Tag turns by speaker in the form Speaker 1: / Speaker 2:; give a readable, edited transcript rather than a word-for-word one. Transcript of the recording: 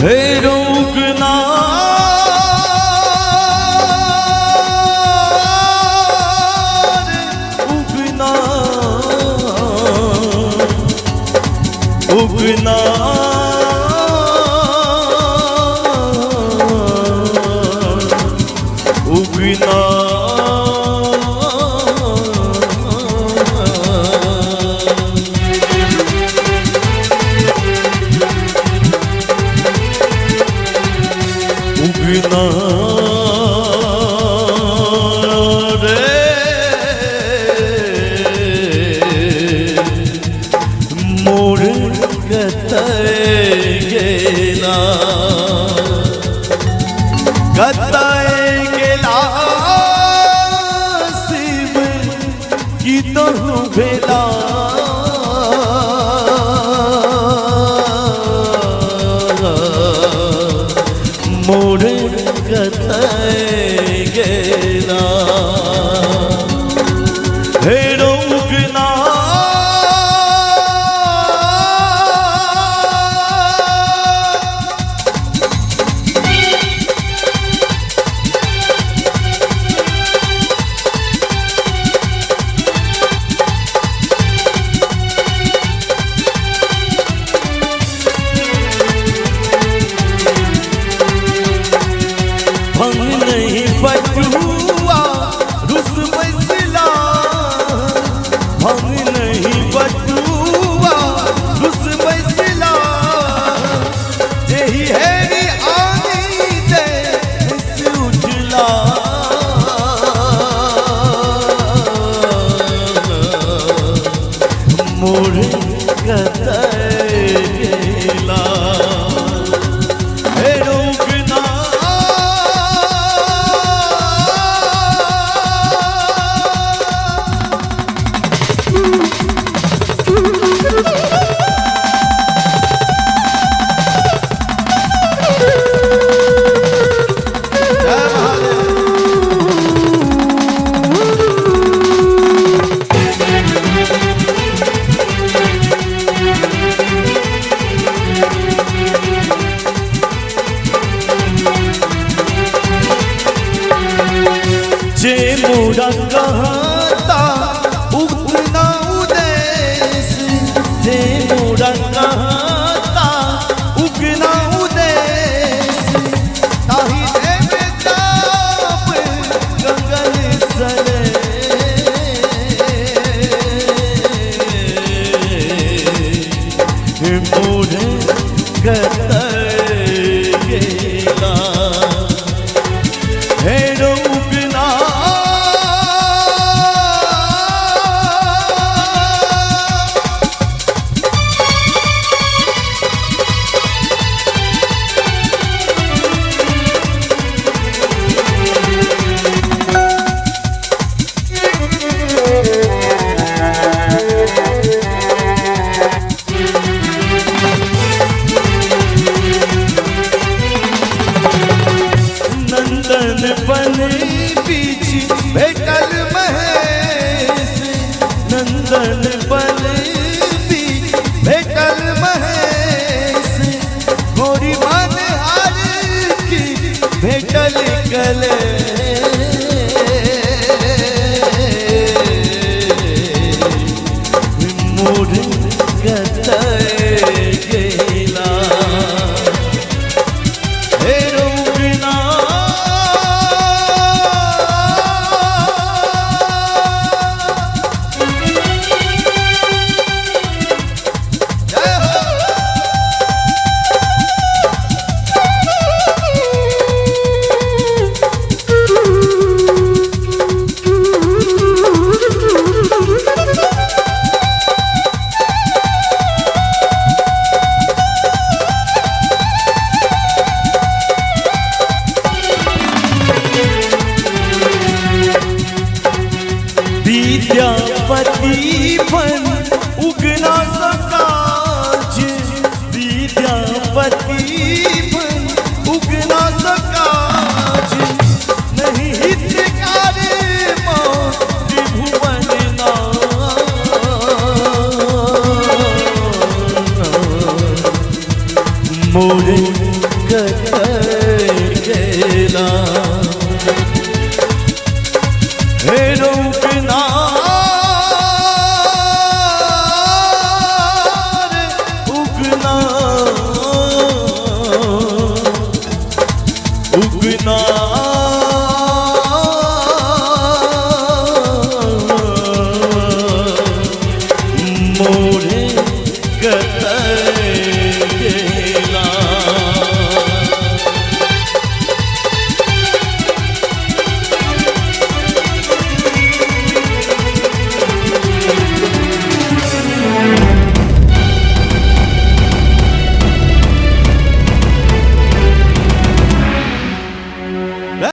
Speaker 1: हे रोकना उगना उगना उगना उगना रे मोर कतय गेला कतय गेला शिव की तहु भेला मोर कतय गेला हे रोकना भंग नहीं बटुआ रुस बैसला भंग नहीं बटुआ रुस बैसला यही है आनी दे इस उजला मोर कतय गेला हे रोकना जे मोरा कहता उगना उदेश जे मोरा कहता उगना उदेश ताही देवे ताप गगन सने मोर कतय गेला हे रोकना नंदन बन बीच भेटल महेश नंदन बन बीच भेटल महेश गोरी मन हार की भेटल गले मोर कतय गेला हे रोकना विद्यापति बन उगना सकाज विद्यापति बन उगना सकाज नहीं हितकारी माँ त्रिभुवन मोरे गति